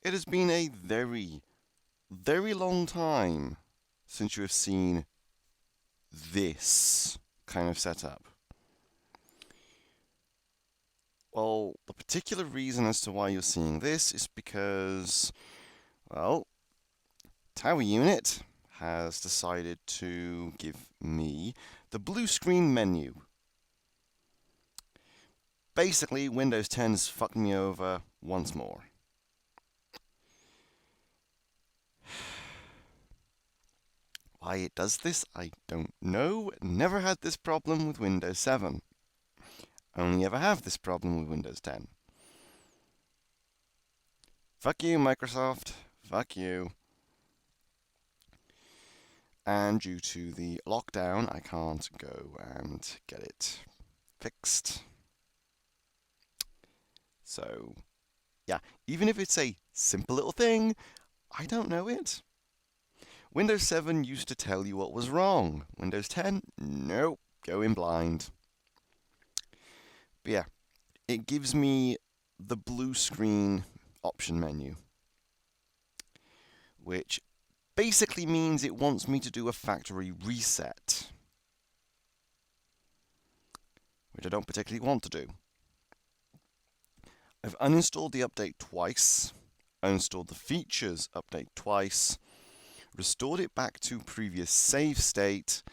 It has been a very, very long time since you have seen this kind of setup. Well, the particular reason as to why you're seeing this is because, well, Tower Unit has decided to give me the blue screen menu. Basically, Windows 10 has fucked me over once more. Why it does this, I don't know. Never had this problem with Windows 7. Only ever have this problem with Windows 10. Fuck you, Microsoft. Fuck you. And due to the lockdown, I can't go and get it fixed. So, yeah, even if it's a simple little thing, I don't know it. Windows 7 used to tell you what was wrong. Windows 10, nope, go in blind. But yeah, it gives me the blue screen option menu, which basically means it wants me to do a factory reset, which I don't particularly want to do. I've uninstalled the update twice, uninstalled the features update twice, restored it back to previous save state,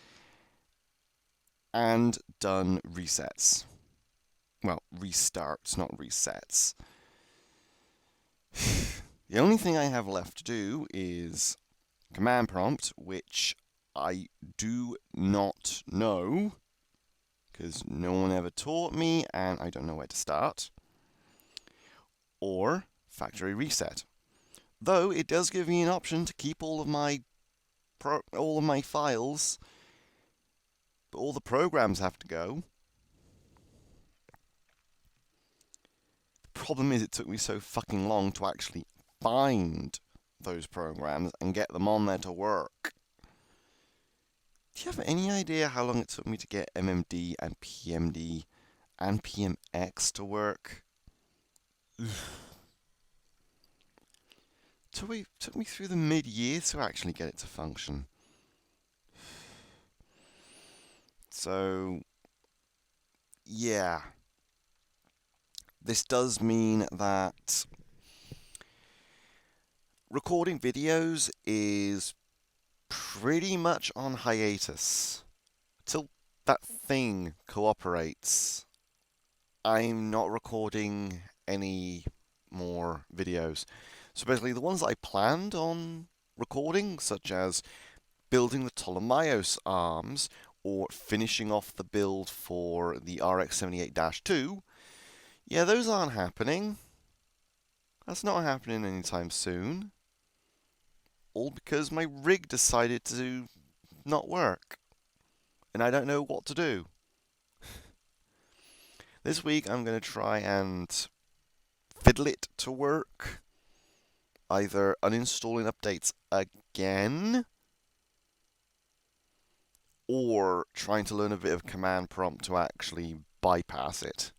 and done resets. Well, restarts, not resets. The only thing I have left to do is command prompt, which I do not know, because no one ever taught me, and I don't know where to start, or factory reset. Though it does give me an option to keep all of my files, but all the programs have to go. The problem is it took me so fucking long to actually find those programs and get them on there to work. Do you have any idea how long it took me to get MMD and PMD and PMX to work? Took me through the mid-year to actually get it to function. So, yeah. This does mean that recording videos is pretty much on hiatus. Till that thing cooperates, I'm not recording any more videos. So basically, the ones that I planned on recording, such as building the Ptolemaios arms or finishing off the build for the RX-78-2, yeah, those aren't happening. That's not happening anytime soon. All because my rig decided to not work. And I don't know what to do. This week I'm going to try and fiddle it to work. Either uninstalling updates again, or trying to learn a bit of command prompt to actually bypass it.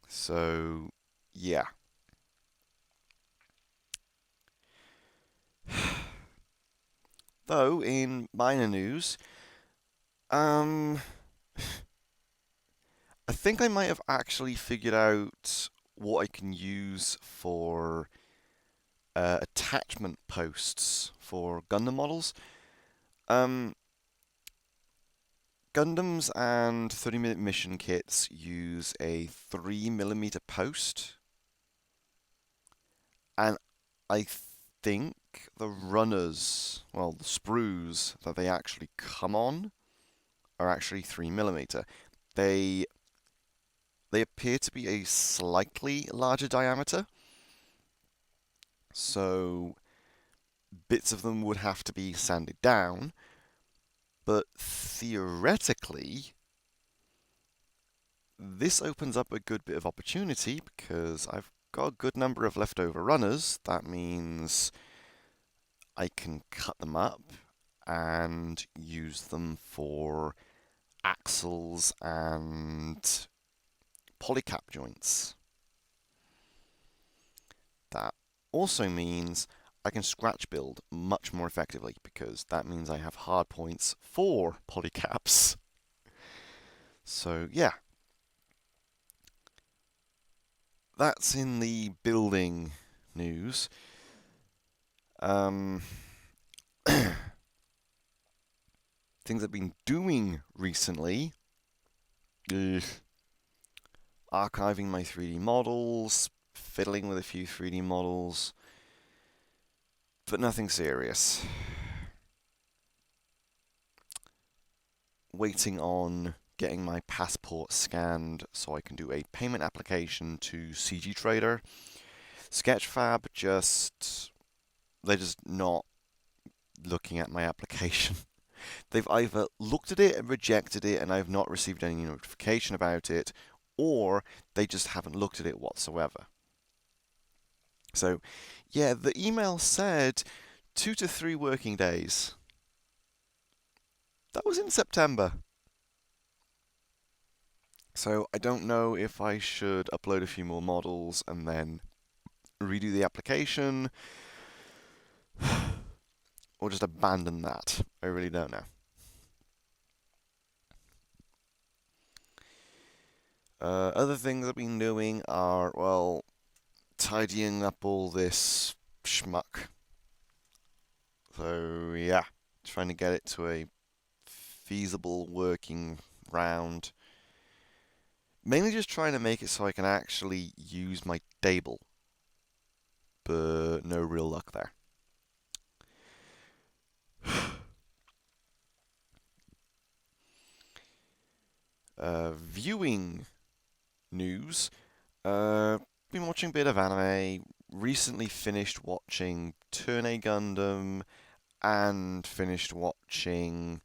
So, yeah. Though, in minor news, I think I might have actually figured out what I can use for attachment posts for Gundam models. Gundams and 30-minute mission kits use a 3mm post, and I think the runners, well, the sprues that they actually come on are actually 3mm. They appear to be a slightly larger diameter, so bits of them would have to be sanded down, but theoretically, this opens up a good bit of opportunity because I've got a good number of leftover runners. That means I can cut them up and use them for axles and polycap joints. also means I can scratch build much more effectively because that means I have hard points for polycaps. So yeah, that's in the building news. Um, things I've been doing recently. Ugh. Archiving my 3D models, fiddling with a few 3D models, but nothing serious. Waiting on getting my passport scanned so I can do a payment application to CG Trader. Sketchfab they're just not looking at my application. They've either looked at it and rejected it and I've not received any notification about it, or they just haven't looked at it whatsoever. So, yeah, the email said 2 to 3 working days. That was in September. So I don't know if I should upload a few more models and then redo the application, or just abandon that. I really don't know. Other things I've been doing are, well, tidying up all this schmuck. So yeah, trying to get it to a feasible working round. Mainly just trying to make it so I can actually use my Dable, but no real luck there. Viewing news. Been watching a bit of anime. Recently finished watching Turn A Gundam and finished watching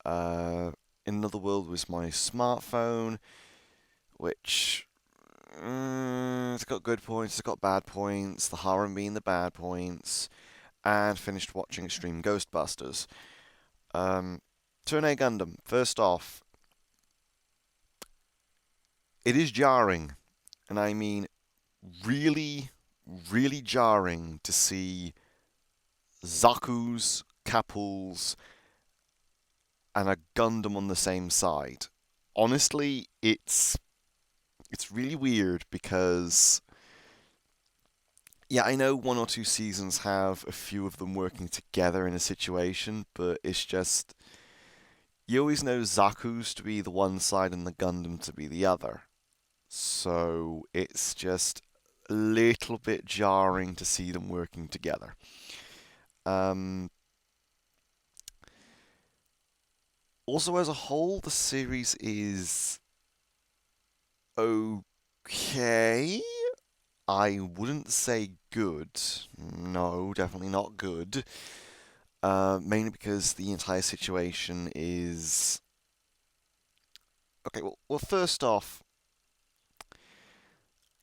In Another World with my smartphone, which it's got good points, it's got bad points, the harem being the bad points, and finished watching Extreme Ghostbusters. Turn A Gundam, first off, it is jarring, and I mean really, really jarring to see Zaku's, Kapul's, and a Gundam on the same side. Honestly, it's really weird because yeah, I know 1 or 2 seasons have a few of them working together in a situation, but it's just you always know Zaku's to be the one side and the Gundam to be the other. So it's just a little bit jarring to see them working together. Um, Also, as a whole, the series is okay. I wouldn't say good. No, definitely not good. Mainly because the entire situation is okay. Well, first off,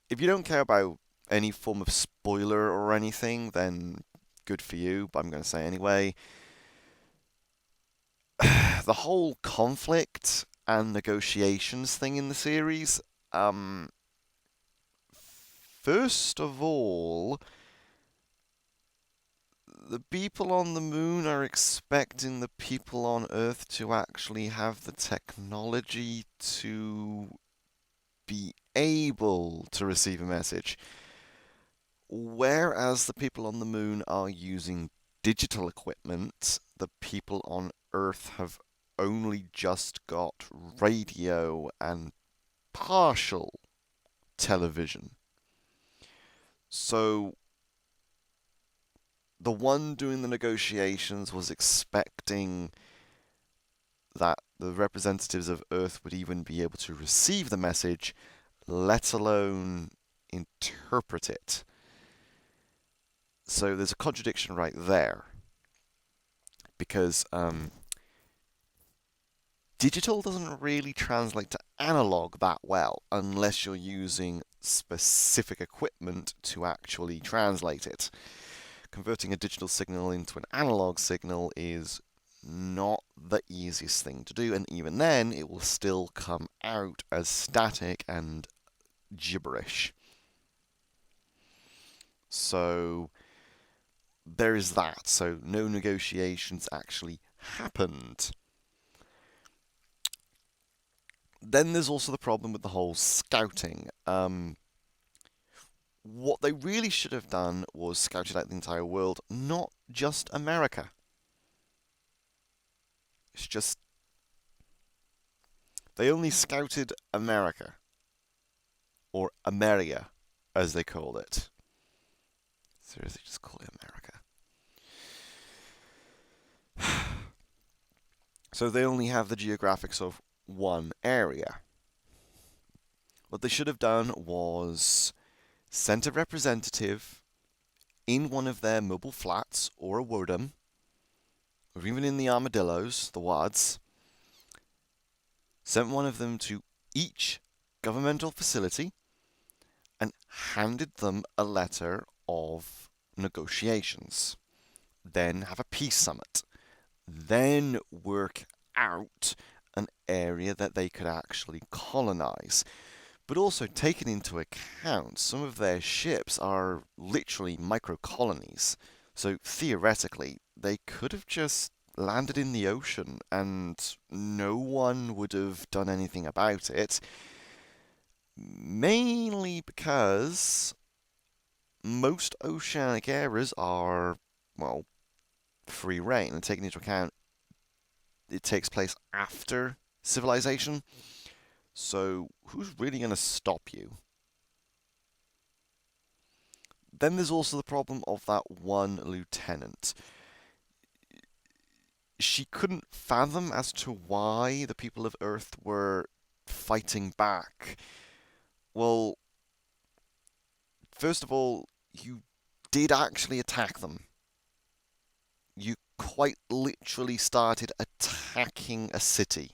if you don't care about any form of spoiler or anything, then good for you. But I'm going to say anyway. The whole conflict and negotiations thing in the series. First of all, the people on the moon are expecting the people on Earth to actually have the technology to be able to receive a message, whereas the people on the moon are using digital equipment. The people on Earth have only just got radio and partial television. So the one doing the negotiations was expecting that the representatives of Earth would even be able to receive the message, let alone interpret it. So there's a contradiction right there. Because digital doesn't really translate to analog that well unless you're using specific equipment to actually translate it. Converting a digital signal into an analog signal is not the easiest thing to do, and even then, it will still come out as static and gibberish. So there is that. So no negotiations actually happened. Then there's also the problem with the whole scouting. What they really should have done was scouted out the entire world, not just America. It's just they only scouted America, or Ameria, as they called it. Seriously, just call it America. So they only have the geographics of one area. What they should have done was sent a representative in one of their mobile flats or a wodem, or even in the armadillos, the wads, sent one of them to each governmental facility and handed them a letter of negotiations. Then have a peace summit. Then work out an area that they could actually colonize. But also taking into account some of their ships are literally micro colonies. So theoretically, they could have just landed in the ocean and no one would have done anything about it. Mainly because most oceanic areas are, well, free reign, and taking into account it takes place after civilization. So who's really going to stop you? Then there's also the problem of that one lieutenant. She couldn't fathom as to why the people of Earth were fighting back. Well, first of all, you did actually attack them. You quite literally started attacking a city.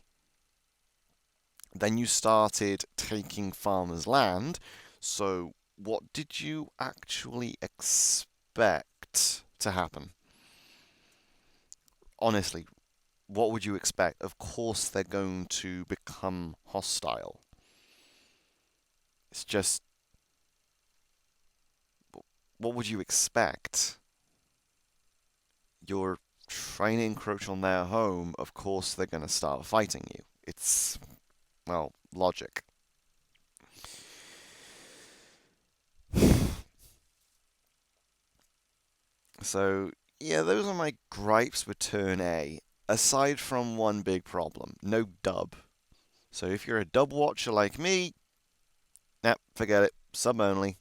Then you started taking farmers' land. So, what did you actually expect to happen? Honestly, what would you expect? Of course, they're going to become hostile. It's just, what would you expect? You're trying to encroach on their home, of course, they're going to start fighting you. It's, well, logic. So, yeah, those are my gripes with Turn A. Aside from one big problem, no dub. So if you're a dub watcher like me, nah, forget it. Sub only.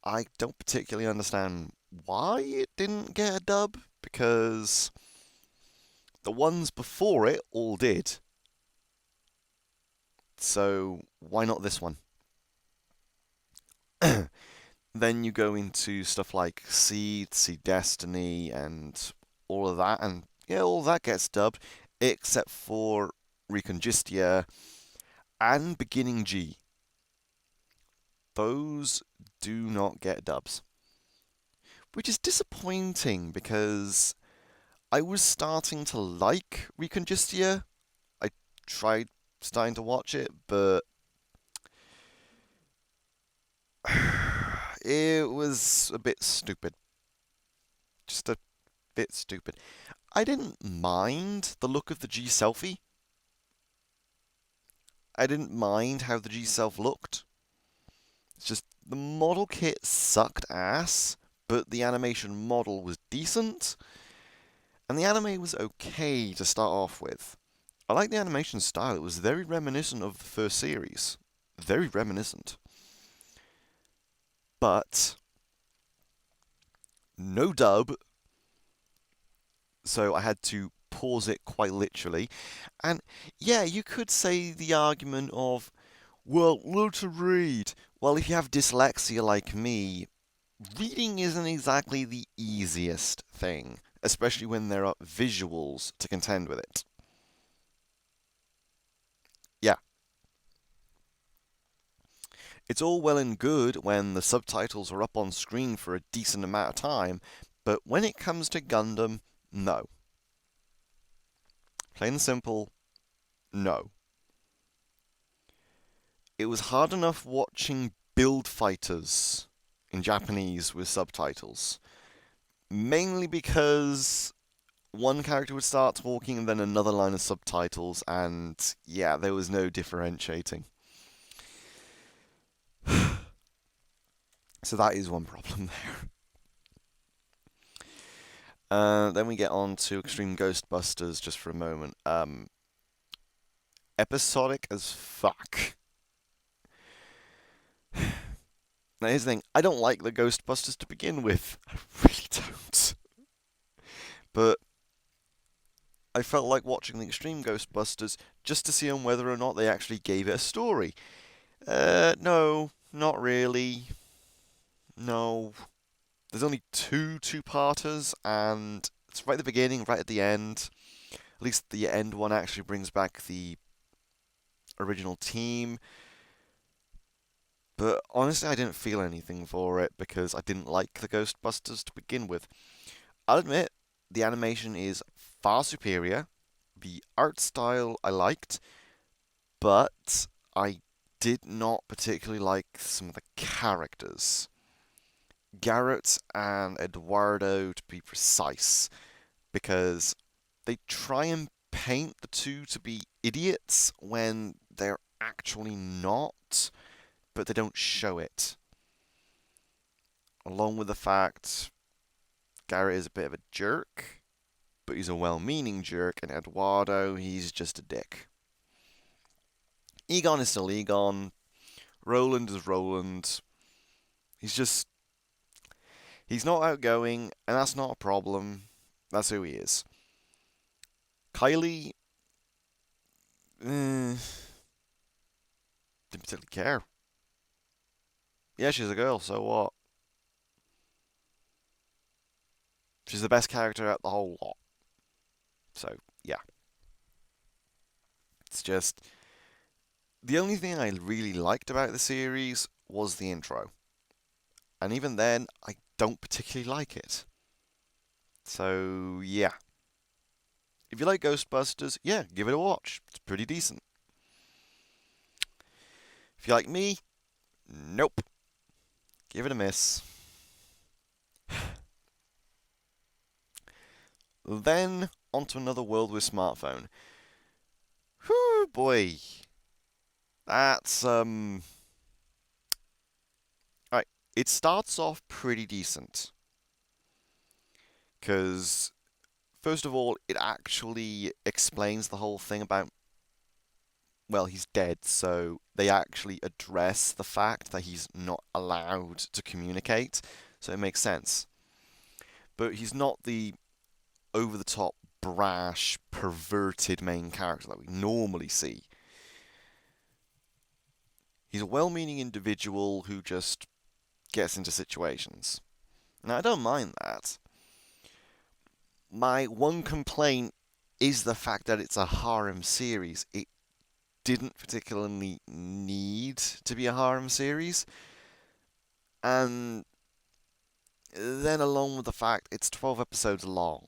I don't particularly understand why it didn't get a dub, because the ones before it all did. So why not this one? Then you go into stuff like Seed, Seed Destiny, and all of that, and yeah, all that gets dubbed, except for Recongistia and Beginning G. Those do not get dubs. Which is disappointing because I was starting to like Recongistia. I tried starting to watch it, but it was a bit stupid. Just a bit stupid. I didn't mind the look of the G selfie. I didn't mind how the G self looked. It's just the model kit sucked ass, but the animation model was decent, and the anime was okay to start off with. I like the animation style. It was very reminiscent of the first series. Very reminiscent. But no dub, so I had to pause it quite literally. And yeah, you could say the argument of, well, learn to read. Well, if you have dyslexia like me, reading isn't exactly the easiest thing, especially when there are visuals to contend with it. Yeah, it's all well and good when the subtitles are up on screen for a decent amount of time, but when it comes to Gundam, no. Plain and simple, no. It was hard enough watching build fighters in Japanese with subtitles. Mainly because one character would start talking and then another line of subtitles, and yeah, there was no differentiating. So that is one problem there. Then we get on to Extreme Ghostbusters just for a moment. Episodic as fuck. Now here's the thing, I don't like the Ghostbusters to begin with. I really don't. But I felt like watching the Extreme Ghostbusters just to see on whether or not they actually gave it a story. No, not really. No. There's only two-parters, and it's right at the beginning, right at the end. At least the end one actually brings back the original team. But honestly, I didn't feel anything for it because I didn't like the Ghostbusters to begin with. I'll admit, the animation is far superior. The art style I liked, but I did not particularly like some of the characters. Garrett and Eduardo, to be precise, because they try and paint the two to be idiots when they're actually not, but they don't show it. Along with the fact Garrett is a bit of a jerk, but he's a well-meaning jerk, and Eduardo, he's just a dick. Egon is still Egon. Roland is Roland. He's not outgoing, and that's not a problem. That's who he is. Kylie, didn't particularly care. Yeah, she's a girl, so what? She's the best character out the whole lot. So, yeah. It's just, the only thing I really liked about the series was the intro. And even then, I don't particularly like it. So, yeah. If you like Ghostbusters, yeah, give it a watch. It's pretty decent. If you like me, nope. Give it a miss. Then, onto another world with smartphone. Whew, boy. That's, Alright, it starts off pretty decent. Because, first of all, it actually explains the whole thing about, well, he's dead, so they actually address the fact that he's not allowed to communicate, so it makes sense. But he's not the over-the-top, brash, perverted main character that we normally see. He's a well-meaning individual who just gets into situations. Now, I don't mind that. My one complaint is the fact that it's a harem series. It didn't particularly need to be a harem series. And then along with the fact it's 12 episodes long.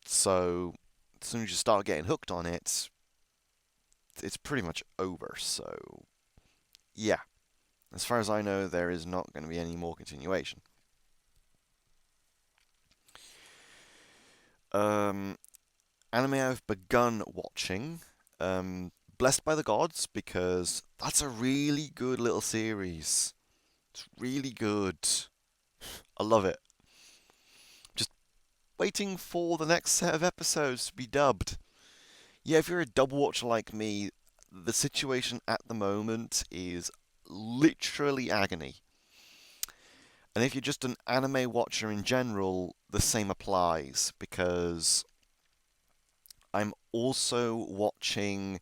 So as soon as you start getting hooked on it, it's pretty much over. So yeah, as far as I know, there is not going to be any more continuation. Anime I've begun watching, Blessed by the Gods, because that's a really good little series. It's really good. I love it. Just waiting for the next set of episodes to be dubbed. Yeah, if you're a dub watcher like me, the situation at the moment is literally agony. And if you're just an anime watcher in general, the same applies, because I'm also watching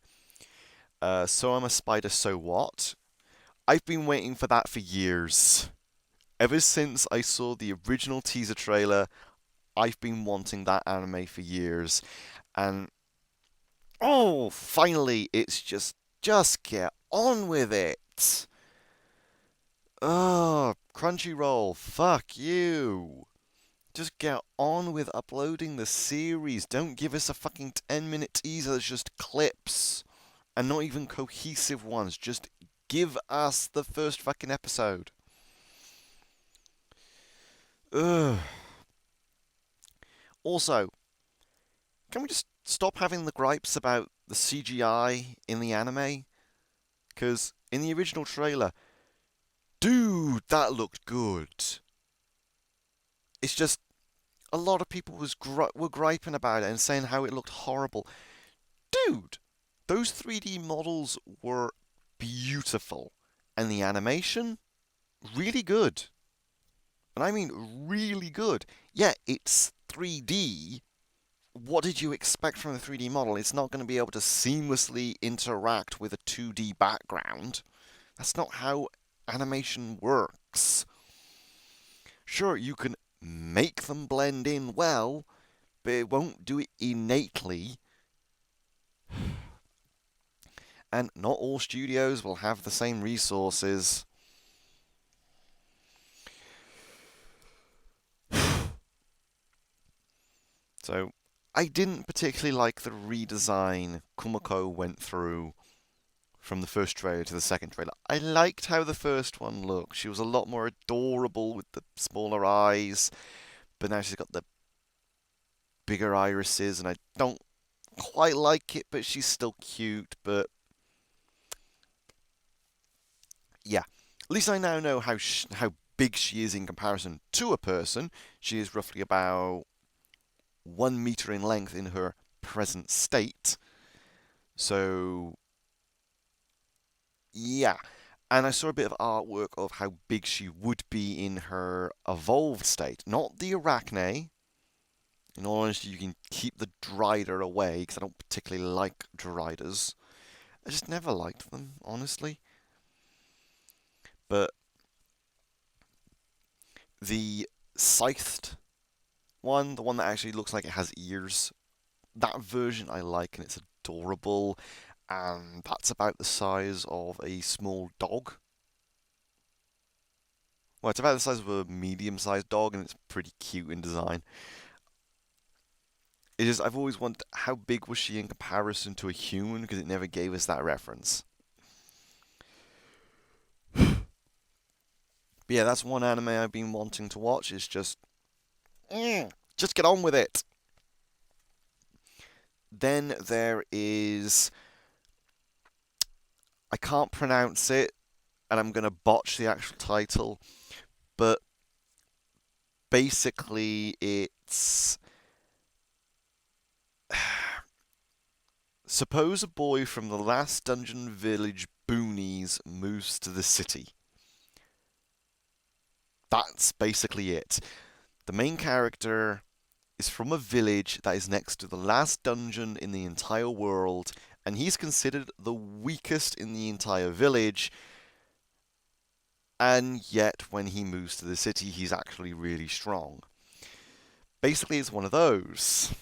So I'm a Spider, So What? I've been waiting for that for years. Ever since I saw the original teaser trailer, I've been wanting that anime for years. And, oh, finally, it's just get on with it. Oh, Crunchyroll, fuck you. Just get on with uploading the series. Don't give us a fucking 10-minute teaser that's just clips. And not even cohesive ones. Just give us the first fucking episode. Ugh. Also, can we just stop having the gripes about the CGI in the anime? Because in the original trailer, dude, that looked good. It's just a lot of people were griping about it and saying how it looked horrible. Dude, those 3D models were beautiful, and the animation really good. And I mean really good. Yeah, it's 3D. What did you expect from the 3D model? It's not going to be able to seamlessly interact with a 2D background. That's not how animation works. Sure, you can make them blend in well, but it won't do it innately. And not all studios will have the same resources. So, I didn't particularly like the redesign Kumiko went through from the first trailer to the second trailer. I liked how the first one looked. She was a lot more adorable with the smaller eyes, but now she's got the bigger irises, and I don't quite like it, but she's still cute. But yeah, at least I now know how big she is in comparison to a person. She is roughly about 1 meter in length in her present state. So yeah. And I saw a bit of artwork of how big she would be in her evolved state. Not the Arachne. In all honesty, you can keep the Drider away, because I don't particularly like Driders. I just never liked them, honestly. But the Scythed one, the one that actually looks like it has ears, that version I like, and it's adorable. And that's about the size of a small dog. Well, it's about the size of a medium-sized dog, and it's pretty cute in design. It is. I've always wondered how big was she in comparison to a human, because it never gave us that reference. But yeah, that's one anime I've been wanting to watch. Is just get on with it. Then there is, I can't pronounce it, and I'm gonna botch the actual title, but basically it's suppose a boy from the last dungeon village boonies moves to the city. That's basically it. The main character is from a village that is next to the last dungeon in the entire world, and he's considered the weakest in the entire village. And yet, when he moves to the city, he's actually really strong. Basically, it's one of those.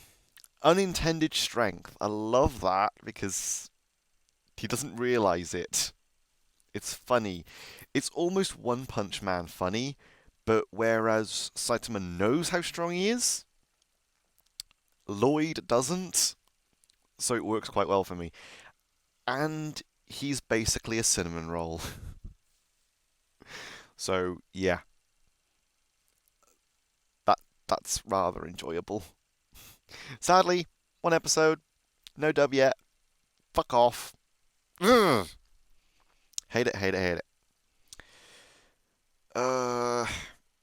Unintended strength. I love that because he doesn't realize it. It's funny. It's almost One Punch Man funny, but whereas Saitama knows how strong he is, Lloyd doesn't, so it works quite well for me. And he's basically a cinnamon roll. So yeah, that's rather enjoyable. Sadly, one episode, no dub yet. Fuck off. Ugh. Hate it, hate it, hate it. Uh,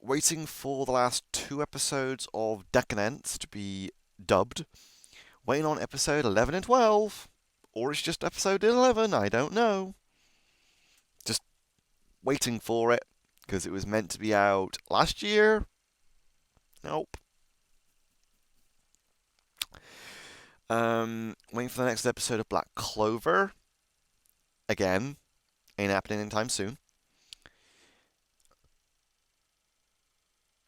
Waiting for the last 2 episodes of Decadence to be dubbed. Waiting on episode 11 and 12. Or it's just episode 11, I don't know. Just waiting for it, because it was meant to be out last year. Nope. Waiting for the next episode of Black Clover. Again, ain't happening anytime soon.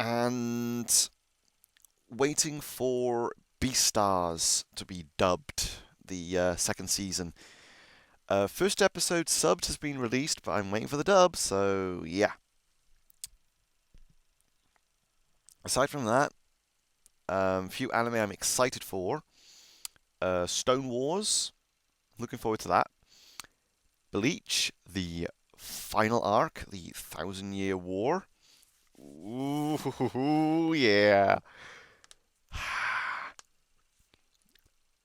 And waiting for Beastars to be dubbed, the second season. First episode subbed has been released, but I'm waiting for the dub, so yeah. Aside from that, few anime I'm excited for. Stone Wars, looking forward to that. Bleach, the final arc, the 1,000-Year War. Ooh, yeah.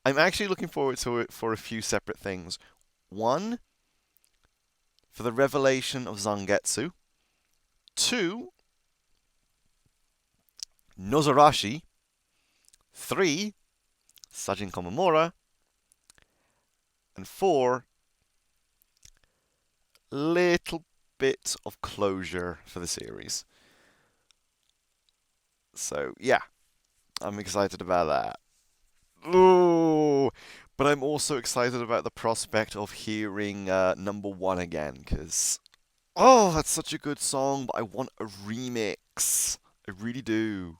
I'm actually looking forward to it for a few separate things. One, for the revelation of Zangetsu. Two, Nozarashi. Three, Sajin Komamura. And four, little bit of closure for the series. So, yeah, I'm excited about that. Ooh, but I'm also excited about the prospect of hearing number one again, because, oh, that's such a good song, but I want a remix. I really do.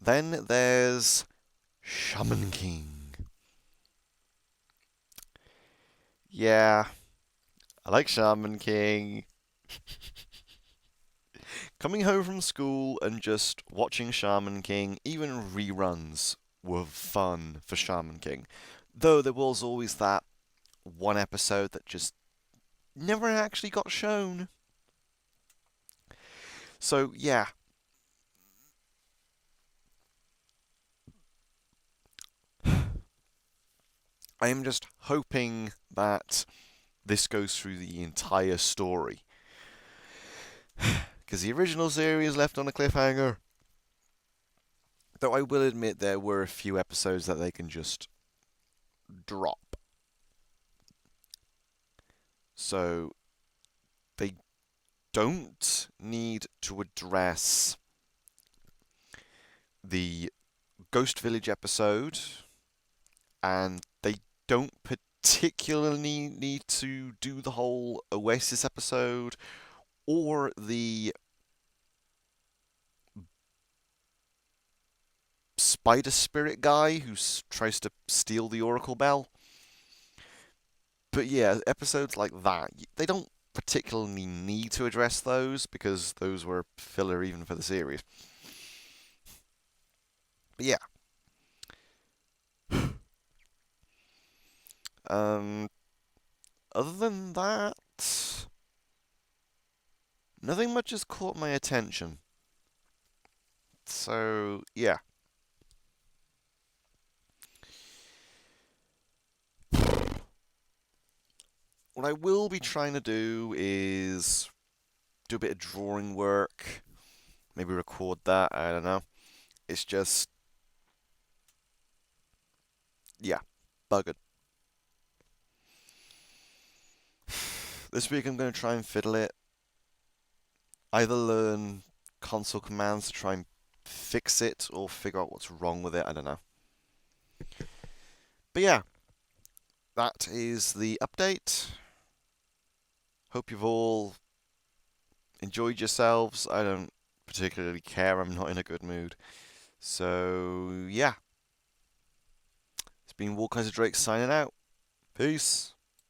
Then there's Shaman King. Yeah, I like Shaman King. Coming home from school and just watching Shaman King, even reruns, were fun for Shaman King. Though there was always that one episode that just never actually got shown. So, yeah. I am just hoping that this goes through the entire story. Because the original series left on a cliffhanger. Though I will admit there were a few episodes that they can just drop. So they don't need to address the Ghost Village episode, and they don't particularly need to do the whole Oasis episode or the spider spirit guy who tries to steal the Oracle Bell. But yeah, episodes like that, they don't particularly need to address those because those were filler even for the series. But yeah. Um, other than that, nothing much has caught my attention. So, yeah. What I will be trying to do is do a bit of drawing work, maybe record that, I don't know. It's just, yeah, buggered. This week I'm going to try and fiddle it. Either learn console commands to try and fix it or figure out what's wrong with it, I don't know. But yeah, that is the update. Hope you've all enjoyed yourselves. I don't particularly care, I'm not in a good mood. So, yeah. It's been Walkers Drake signing out. Peace.